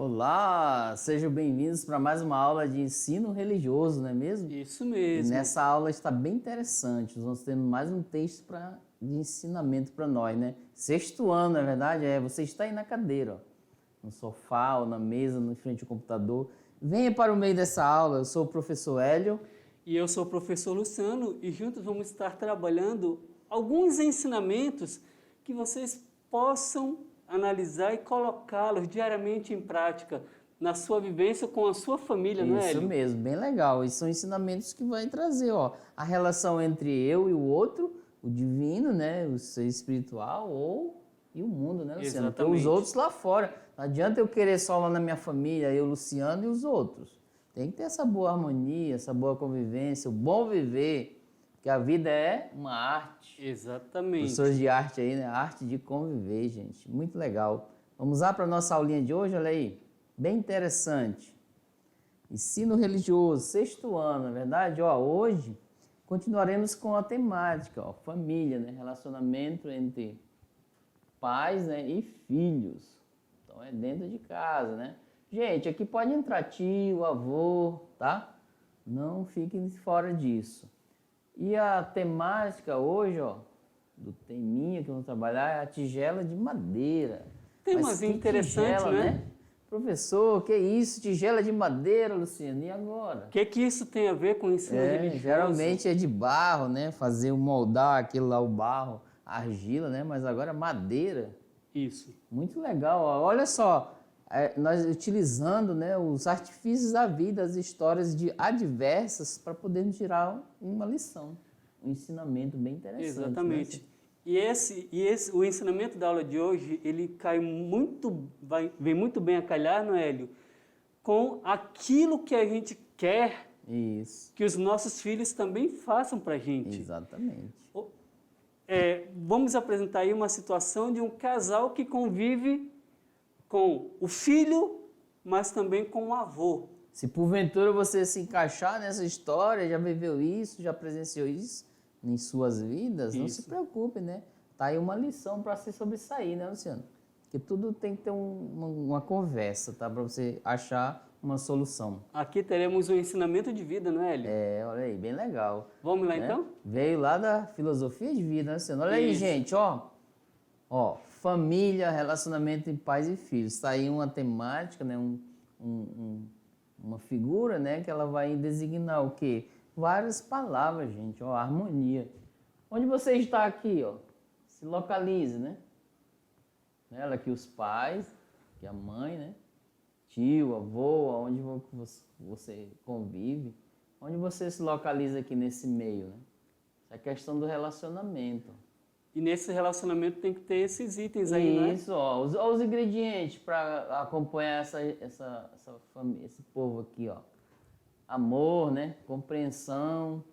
Olá, sejam bem-vindos para mais uma aula de ensino religioso, não é mesmo? Isso E mesmo. nessa aula está bem interessante, nós vamos ter mais um texto de ensinamento para nós, né? Sexto ano, na verdade, você está aí na cadeira, ó, no sofá ou na mesa, na frente do computador. Venha para o meio dessa aula, eu sou o professor Hélio. E eu sou o professor Luciano e juntos vamos estar trabalhando alguns ensinamentos que vocês possam analisar e colocá-los diariamente em prática na sua vivência com a sua família, não é, Isso Hélio? mesmo, bem legal. E são ensinamentos que vai trazer, ó, a relação entre eu e o outro, o divino, né, o ser espiritual e o mundo, né, Luciano? Tem os Exatamente. outros lá fora. Não adianta eu querer só lá na minha família, eu, Luciano e os outros. Tem que ter essa boa harmonia, essa boa convivência, o bom viver, que a vida é uma arte. Exatamente. Professores de arte aí, né? A arte de conviver, gente. Muito legal. Vamos lá para a nossa aulinha de hoje, olha aí. Bem interessante. Ensino religioso, sexto ano, na verdade, ó, hoje continuaremos com a temática, ó, família, né? Relacionamento entre pais, né, e filhos. Então é dentro de casa, né? Gente, aqui pode entrar tio, avô, tá? Não fiquem fora disso. E a temática hoje, ó, do teminha que vamos trabalhar é a tigela de madeira. Temas Que interessantes, tigela, né? Professor, que isso? Tigela de madeira, Luciano, e agora? O que isso tem a ver com o ensino religioso? Geralmente é de barro, né? Fazer moldar aquilo lá, o barro, a argila, né? Mas agora madeira. Isso. Muito legal, ó. Olha só, nós utilizando, né, os artifícios da vida, as histórias adversas para podermos tirar uma lição, um ensinamento bem interessante. Exatamente. Né? O ensinamento da aula de hoje, ele vem muito bem a calhar, não é, Hélio? Com aquilo que a gente quer Isso. que os nossos filhos também façam para a gente. Exatamente. Vamos apresentar aí uma situação de um casal que convive com o filho, mas também com o avô. Se porventura você se encaixar nessa história, já viveu isso, já presenciou isso em suas vidas, não se preocupe, né? Tá aí uma lição para se sobressair, né, Luciano? Porque tudo tem que ter uma conversa, tá? Para você achar uma solução. Aqui teremos um ensinamento de vida, não é, Hélio? Olha aí, bem legal. Vamos lá, né? então? Veio lá da filosofia de vida, né, Luciano? Olha aí, gente, ó. Ó, família, relacionamento entre pais e filhos. Está aí uma temática, né? Uma figura, né? Que ela vai designar o quê? Várias palavras, gente, ó, harmonia. Onde você está aqui, ó? Se localize, né? Ela aqui, os pais, que a mãe, né? Tio, avô, onde você convive. Onde você se localiza aqui nesse meio, né? Essa é a questão do relacionamento. E nesse relacionamento tem que ter esses itens aí, né? Isso, ó, os ingredientes para acompanhar essa família, esse povo aqui, ó. Amor, né? Compreensão.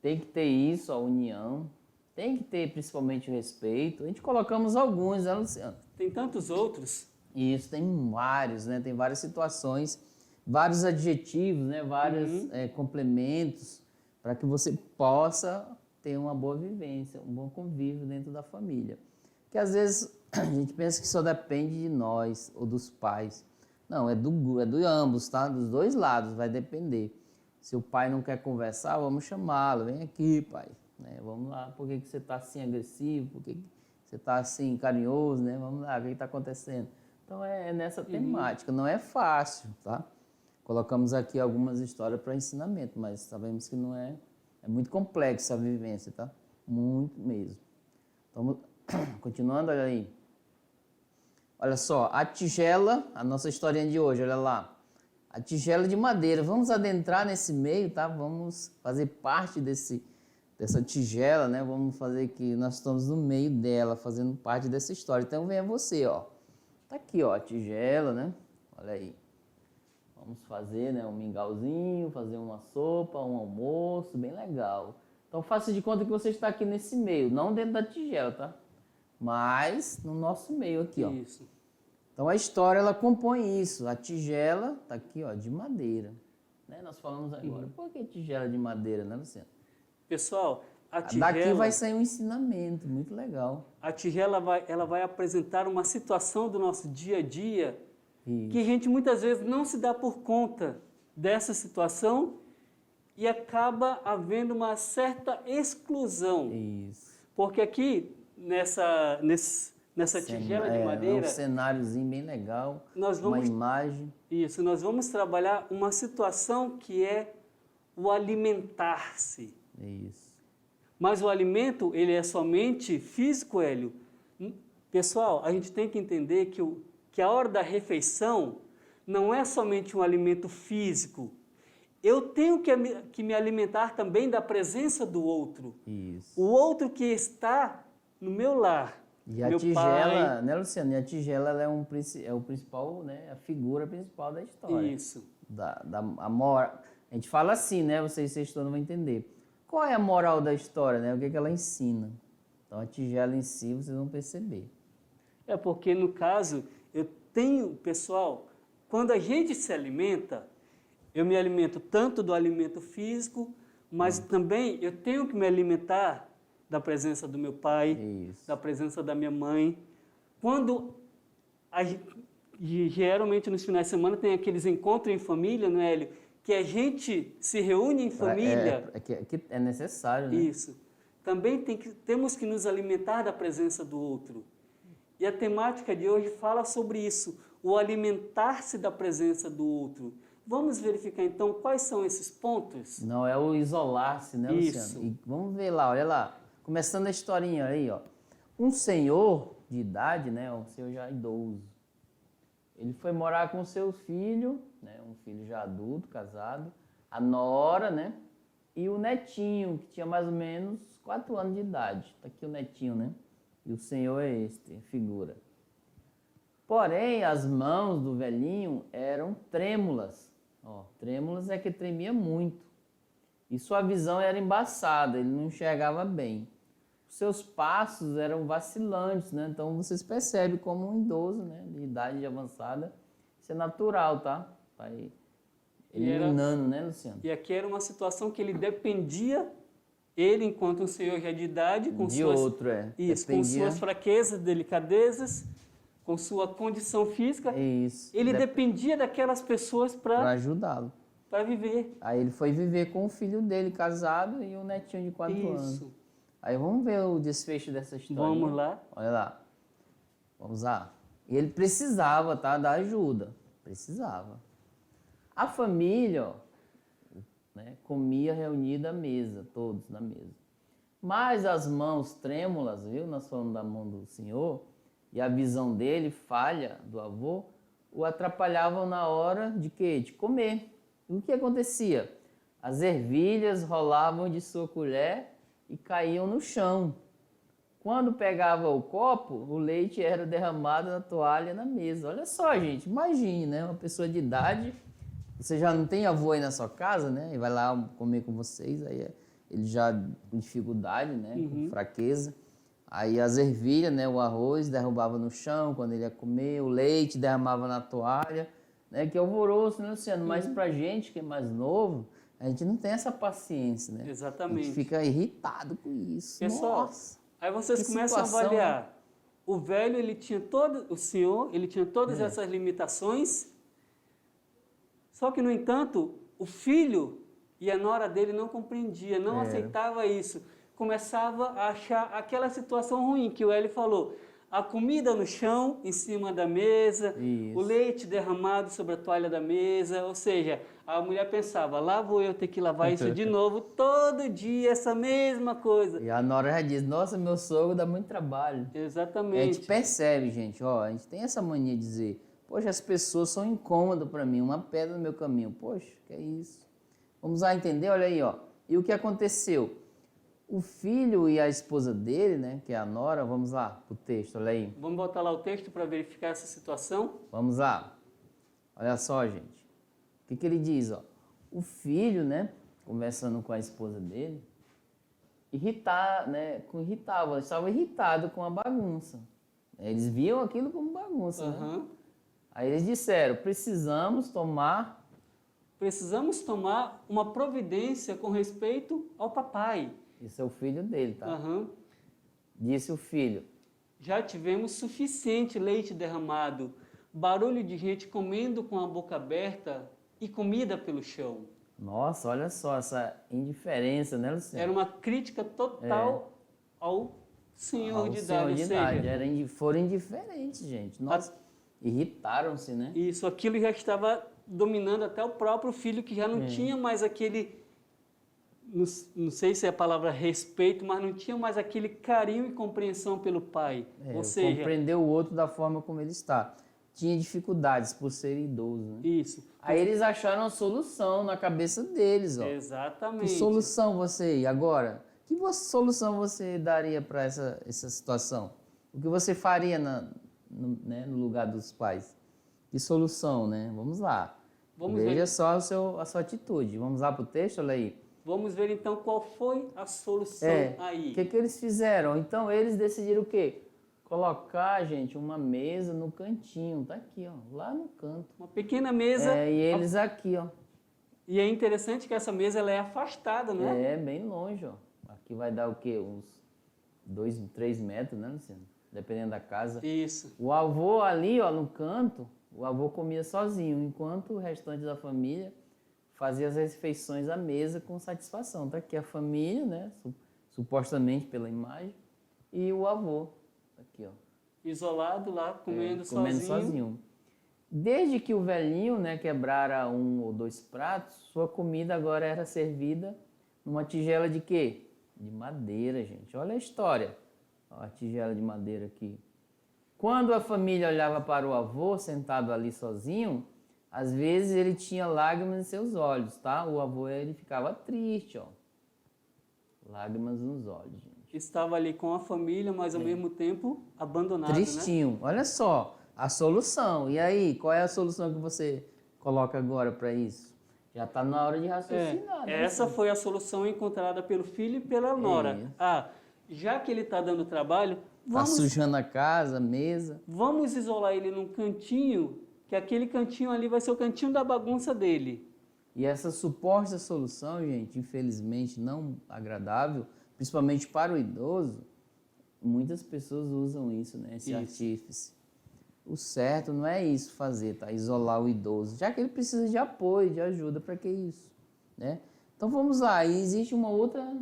Tem que ter isso, a união. Tem que ter principalmente o respeito. A gente colocamos alguns, né, Luciano? Tem tantos outros. Isso, tem vários, né? Tem várias situações, vários adjetivos, né? Vários complementos para que você possa ter uma boa vivência, um bom convívio dentro da família. Porque às vezes a gente pensa que só depende de nós ou dos pais. Não, é do ambos, tá? Dos dois lados, vai depender. Se o pai não quer conversar, vamos chamá-lo. Vem aqui, pai. Né? Vamos lá, por que você está assim agressivo? Por que você está assim carinhoso? Né? Vamos lá, o que está acontecendo? Então é nessa temática, não é fácil, tá? Colocamos aqui algumas histórias para ensinamento, mas sabemos que não é muito complexa a vivência, tá? Muito mesmo. Então, continuando, olha aí. Olha só, a tigela, a nossa historinha de hoje, olha lá. A tigela de madeira, vamos adentrar nesse meio, tá? Vamos fazer parte dessa tigela, né? Vamos fazer que nós estamos no meio dela, fazendo parte dessa história. Então venha você, ó. Tá aqui, ó, a tigela, né? Olha aí. Vamos fazer, né, um mingauzinho, fazer uma sopa, um almoço, bem legal. Então faça de conta que você está aqui nesse meio, não dentro da tigela, tá? Mas no nosso meio aqui, ó. Isso. Então a história, ela compõe isso. A tigela tá aqui, ó, de madeira. Né? Nós falamos agora. Por que tigela de madeira, né, Luciano? Pessoal, a tigela... Daqui vai sair um ensinamento, muito legal. A tigela ela vai apresentar uma situação do nosso dia a dia que a gente muitas vezes não se dá por conta dessa situação e acaba havendo uma certa exclusão. Isso. Porque aqui, nessa tigela de madeira... É um cenáriozinho bem legal, nós uma imagem. Isso, nós vamos trabalhar uma situação que é o alimentar-se. Isso. Mas o alimento, ele é somente físico, Hélio? Pessoal, a gente tem que entender que a hora da refeição não é somente um alimento físico. Eu tenho que me alimentar também da presença do outro. Isso. O outro que está no meu lar. E a meu tigela, pai. né, Luciano? E a tigela ela é o principal, né, a figura principal da história. Isso. A gente fala assim, né? Vocês todos vão entender. Qual é a moral da história, né? O que ela ensina? Então, a tigela em si, vocês vão perceber. É porque, no caso, pessoal, quando a gente se alimenta, eu me alimento tanto do alimento físico, mas também eu tenho que me alimentar da presença do meu pai, Isso. da presença da minha mãe. E geralmente nos finais de semana tem aqueles encontros em família, não é, Hélio? Que a gente se reúne em família. É necessário, né? Isso. Também temos que nos alimentar da presença do outro. E a temática de hoje fala sobre isso, o alimentar-se da presença do outro. Vamos verificar então quais são esses pontos? Não é o isolar-se, né, Luciano? Isso. E vamos ver lá, olha lá. Começando a historinha aí, ó. Um senhor de idade, né, um senhor já idoso, ele foi morar com seu filho, né, um filho já adulto, casado, a nora, né, e o netinho, que tinha mais ou menos 4 anos de idade. Tá aqui o netinho, né? E o senhor é este, figura. Porém, as mãos do velhinho eram trêmulas. Ó, trêmulas é que tremia muito. E sua visão era embaçada, ele não enxergava bem. Os seus passos eram vacilantes, né? Então vocês percebem como um idoso, né, de idade avançada, isso é natural, tá? Vai eliminando, né, Luciano? E aqui era uma situação que ele dependia, ele enquanto um senhor já de idade, com com suas fraquezas, delicadezas, com sua condição física, ele dependia daquelas pessoas para ajudá-lo, para viver. Aí ele foi viver com o filho dele casado e o netinho de 4 anos. Aí vamos ver o desfecho dessa história. Vamos lá. Olha lá. Vamos lá. E ele precisava, tá, da ajuda. Precisava. A família, ó, né, comia reunida à mesa, todos na mesa. Mas as mãos trêmulas, viu, nós falamos da mão do senhor, e a visão dele, falha, do avô, o atrapalhavam na hora de quê? De comer. E o que acontecia? As ervilhas rolavam de sua colher e caíam no chão. Quando pegava o copo, o leite era derramado na toalha na mesa. Olha só, gente, imagine, né? Uma pessoa de idade, você já não tem avô aí na sua casa, né? E vai lá comer com vocês, aí ele já com dificuldade, né? Com fraqueza. Aí as ervilhas, né? O arroz derrubava no chão quando ele ia comer, o leite derramava na toalha, né? Que alvoroço, né, Luciano? Mas pra gente que é mais novo, a gente não tem essa paciência, né? Exatamente. A gente fica irritado com isso. Pessoal, nossa, aí vocês começam a avaliar. O velho, o senhor, ele tinha todas essas limitações. Só que, no entanto, o filho e a nora dele não compreendia, não aceitava isso. Começava a achar aquela situação ruim que o Hélio falou. A comida no chão, em cima da mesa, o leite derramado sobre a toalha da mesa, ou seja, a mulher pensava, lá vou eu ter que lavar isso de novo, todo dia, essa mesma coisa. E a nora já diz, nossa, meu sogro dá muito trabalho. Exatamente. A gente percebe, gente, ó, a gente tem essa mania de dizer, poxa, as pessoas são incômodas para mim, uma pedra no meu caminho. Poxa, que é isso? Vamos lá entender, olha aí, ó. E o que aconteceu? O filho e a esposa dele, né, que é a nora, vamos lá, o texto, olha aí. Vamos botar lá o texto para verificar essa situação? Vamos lá. Olha só, gente. O que ele diz, ó? O filho, né, conversando com a esposa dele, irritava, estava irritado com a bagunça. Eles viam aquilo como bagunça, né? Aí eles disseram, precisamos tomar uma providência com respeito ao papai. Esse é o filho dele, tá? Disse o filho. Já tivemos suficiente leite derramado. barulho de gente comendo com a boca aberta e comida pelo chão. Nossa, olha só essa indiferença, né, Luciano? Era uma crítica total ao senhor de idade. Senhor Ou de seja, idade. Foram indiferentes, gente. Nossa, irritaram-se, né? isso, aquilo já estava dominando até o próprio filho, que já não tinha mais aquele, não sei se é a palavra respeito, mas não tinha mais aquele carinho e compreensão pelo pai. Ou seja, compreender o outro da forma como ele está. Tinha dificuldades por ser idoso, né? isso. Aí eles acharam a solução na cabeça deles, ó. Exatamente. Que solução você, agora, solução você daria para essa situação? O que você faria no lugar dos pais? Que solução, né? Vamos lá. Veja só a sua atitude. Vamos lá para o texto, olha aí. Vamos ver então qual foi a solução aí. O que eles fizeram? Então eles decidiram o quê? Colocar, gente, uma mesa no cantinho. Tá aqui, ó, lá no canto. Uma pequena mesa. E eles aqui, ó. E é interessante que essa mesa ela é afastada, né? É, bem longe, ó. Aqui vai dar o quê? Uns 2, 3 metros, né, Luciano? Dependendo da casa. Isso. O avô ali, ó, no canto, o avô comia sozinho, enquanto o restante da família fazia as refeições à mesa com satisfação. Tá aqui a família, né? Supostamente pela imagem, e o avô. Aqui, ó. Isolado lá, comendo sozinho. Desde que o velhinho, né, quebrara 1 ou 2 pratos, sua comida agora era servida numa tigela de quê? De madeira, gente. Olha a história. Ó, a tigela de madeira aqui. Quando a família olhava para o avô, sentado ali sozinho, às vezes ele tinha lágrimas em seus olhos, tá? O avô, ele ficava triste, ó. Lágrimas nos olhos, gente. Estava ali com a família, mas ao mesmo tempo abandonado, Tristinho. né? Olha só, a solução. E aí, qual é a solução que você coloca agora para isso? Já está na hora de raciocinar. Né? Essa foi a solução encontrada pelo filho e pela nora. Já que ele está dando trabalho, está sujando a casa, a mesa. Vamos isolar ele num cantinho, que aquele cantinho ali vai ser o cantinho da bagunça dele. E essa suposta solução, gente, infelizmente não agradável, principalmente para o idoso, muitas pessoas usam isso, né? Esse artífice. O certo não é isso fazer, tá? Isolar o idoso, já que ele precisa de apoio, de ajuda, para que isso, né? Então vamos lá, e existe uma outra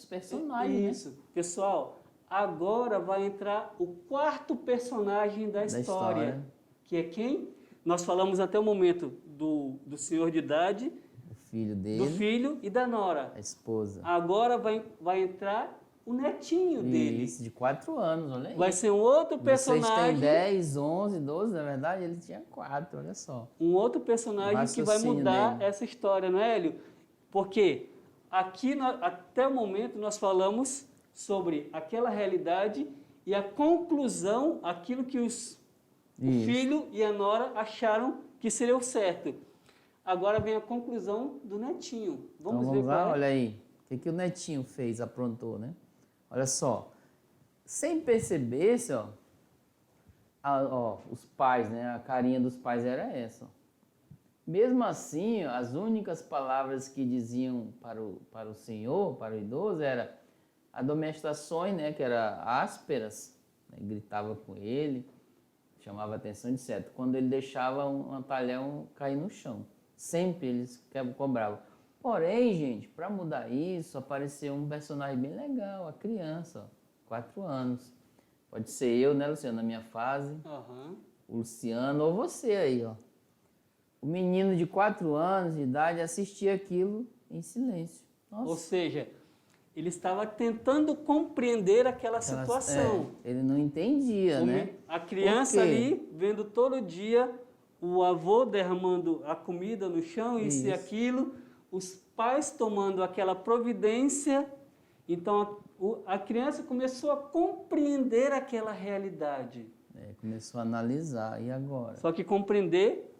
personagem, Isso. Né? Pessoal, agora vai entrar o quarto personagem da história, que é quem? Nós falamos até o momento do senhor de idade, o filho dele, do filho e da nora, a esposa. Agora vai entrar o netinho dele. Isso, de 4 anos, olha aí. Vai ser um outro personagem. Vocês têm 10, 11, 12, na verdade ele tinha 4, olha só. Um outro personagem que vai mudar essa história, não é, Hélio? Porque aqui, até o momento, nós falamos sobre aquela realidade e a conclusão, aquilo que o filho e a nora acharam que seria o certo. Agora vem a conclusão do netinho. Vamos ver lá, olha aí. O que o netinho fez, aprontou, né? Olha só. Sem perceber, os pais, né? A carinha dos pais era essa. Ó. Mesmo assim, as únicas palavras que diziam para o senhor, para o idoso, era admoestações, né? Que eram ásperas, né, gritava com ele, chamava a atenção, etc. Quando ele deixava um talhão cair no chão. Sempre eles cobravam. Porém, gente, para mudar isso, apareceu um personagem bem legal, a criança, 4 anos. Pode ser eu, né, Luciano, na minha fase. O Luciano ou você aí, ó. O menino de 4 anos de idade assistia aquilo em silêncio. Nossa. Ou seja, ele estava tentando compreender aquela situação. Ele não entendia, né? A criança ali, vendo todo dia o avô derramando a comida no chão, isso e aquilo, os pais tomando aquela providência. Então, a criança começou a compreender aquela realidade. Começou a analisar, e agora? Só que compreender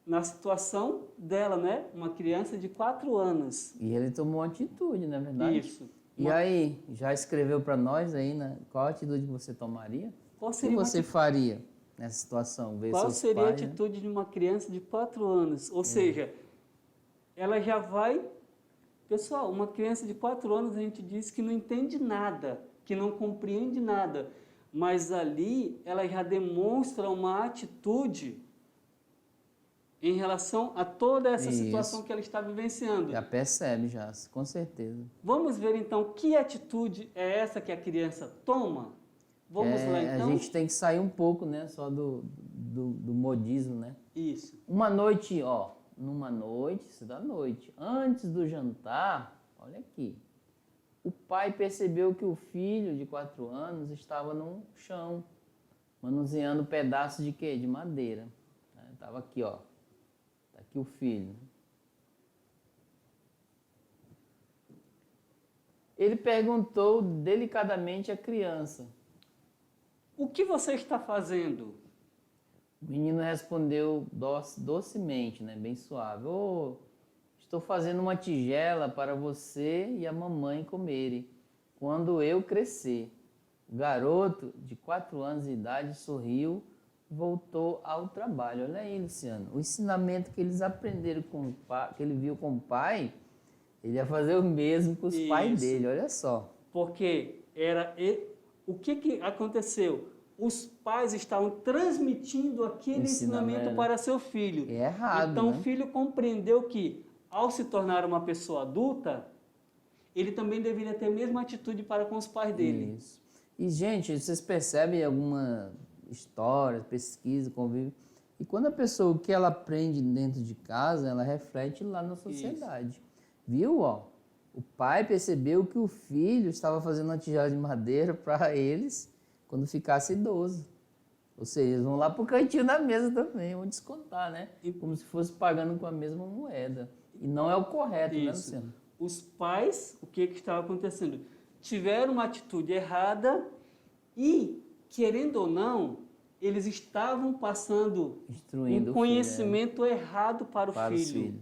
na situação dela, né? Uma criança de 4 anos. E ele tomou uma atitude, não é verdade? Isso. E aí, já escreveu para nós aí, né? Qual a atitude que você tomaria? O que você faria nessa situação? Qual seria a atitude de uma criança de 4 anos? Ou seja, ela já vai... Pessoal, uma criança de 4 anos, a gente diz que não entende nada, que não compreende nada. Mas ali, ela já demonstra uma atitude em relação a toda essa Isso. situação que ela está vivenciando. Já percebe, já, com certeza. Vamos ver então que atitude é essa que a criança toma? Vamos lá então? A gente tem que sair um pouco, né, só do modismo, né? Isso. Uma noite, numa noite, isso da noite, antes do jantar, olha aqui, o pai percebeu que o filho de 4 anos estava no chão, manuseando pedaços de quê? De madeira. Estava aqui, ó. Tá aqui o filho. Ele perguntou delicadamente à criança. O que você está fazendo? O menino respondeu docemente, né, bem suave. Estou fazendo uma tigela para você e a mamãe comerem quando eu crescer. O garoto, de 4 anos de idade, sorriu e voltou ao trabalho. Olha aí, Luciano, o ensinamento que eles aprenderam com o pai, que ele viu com o pai, ele ia fazer o mesmo com os pais dele, olha só. Porque o que aconteceu? Os pais estavam transmitindo aquele ensinamento para seu filho. É errado, então né? o filho compreendeu que, ao se tornar uma pessoa adulta, ele também deveria ter a mesma atitude para com os pais dele. Isso. E, gente, vocês percebem alguma história, pesquisa, convívio, e quando a pessoa, o que ela aprende dentro de casa, ela reflete lá na sociedade. Isso. Viu, ó? O pai percebeu que o filho estava fazendo uma tigela de madeira para eles quando ficasse idoso. Ou seja, eles vão lá para o cantinho da mesa também, vão descontar, né? Como se fosse pagando com a mesma moeda. E não é o correto, né, Luciano? Os pais, o que estava acontecendo? Tiveram uma atitude errada e, querendo ou não, eles estavam passando um conhecimento errado para o filho.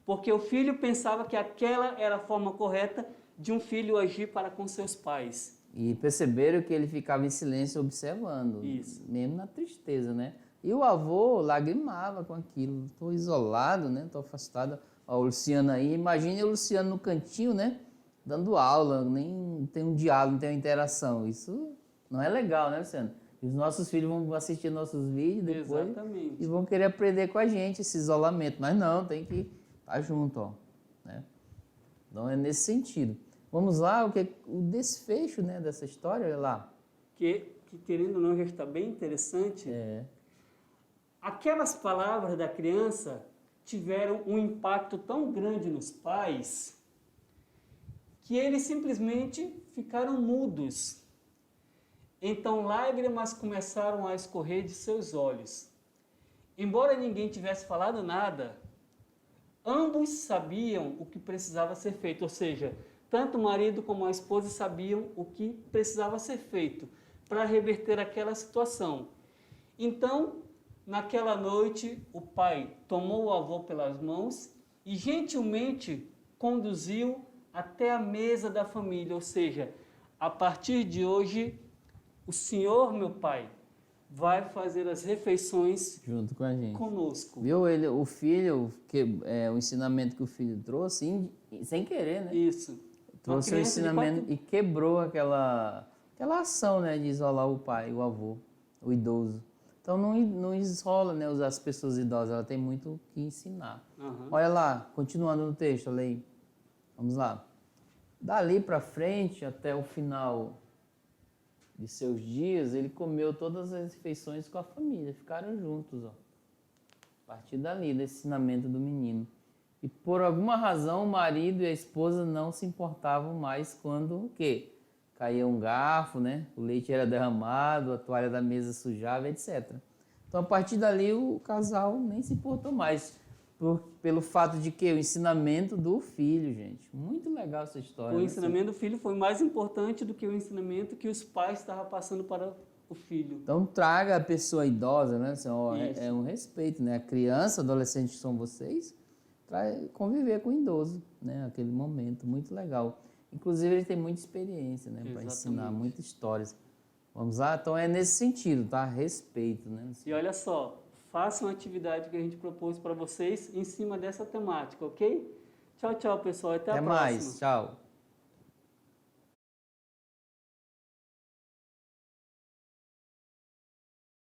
Porque o filho pensava que aquela era a forma correta de um filho agir para com seus pais. E perceberam que ele ficava em silêncio observando, Isso. Mesmo na tristeza, né? E o avô lagrimava com aquilo. Estou isolado, né? Estou afastado. Ó, o Luciano aí, imagine o Luciano no cantinho, né? Dando aula, nem tem um diálogo, não tem uma interação. Isso não é legal, né, Luciano? E os nossos filhos vão assistir nossos vídeos depois. Exatamente. E vão querer aprender com a gente esse isolamento. Mas não, tem que estar junto, ó, né? Então é nesse sentido. Vamos lá, o desfecho, né, dessa história, olha lá. Que querendo ou não já está bem interessante. Aquelas palavras da criança tiveram um impacto tão grande nos pais que eles simplesmente ficaram mudos. Então lágrimas começaram a escorrer de seus olhos. Embora ninguém tivesse falado nada, ambos sabiam o que precisava ser feito, ou seja, tanto o marido como a esposa sabiam o que precisava ser feito para reverter aquela situação. Então, naquela noite, o pai tomou o avô pelas mãos e gentilmente conduziu até a mesa da família, ou seja, a partir de hoje, o senhor, meu pai, vai fazer as refeições junto com a gente, conosco. Viu o filho, o ensinamento que o filho trouxe, sem querer, né? Isso. Trouxe o ensinamento e quebrou aquela ação, né, de isolar o pai, o avô, o idoso. Então não isola, né, as pessoas idosas, ela tem muito o que ensinar. Olha lá, continuando no texto, olha aí. Vamos lá. Dali para frente, até o final de seus dias, ele comeu todas as refeições com a família, ficaram juntos, ó. A partir dali, desse ensinamento do menino. E por alguma razão o marido e a esposa não se importavam mais quando o quê? Caía um garfo, né? O leite era derramado, a toalha da mesa sujava, etc. Então a partir dali o casal nem se importou mais. Pelo fato de que o ensinamento do filho, gente. Muito legal essa história. O ensinamento do filho foi mais importante do que o ensinamento que os pais estavam passando para o filho. Então traga a pessoa idosa, né? É um respeito, né? A criança, adolescente que são vocês, conviver com o idoso, né? Aquele momento, muito legal. Inclusive ele tem muita experiência, né? Para ensinar muitas histórias. Vamos lá? Então é nesse sentido, tá? Respeito, né? E olha só, façam a atividade que a gente propôs para vocês em cima dessa temática, ok? Tchau, tchau, pessoal. Até a próxima. Até mais. Tchau.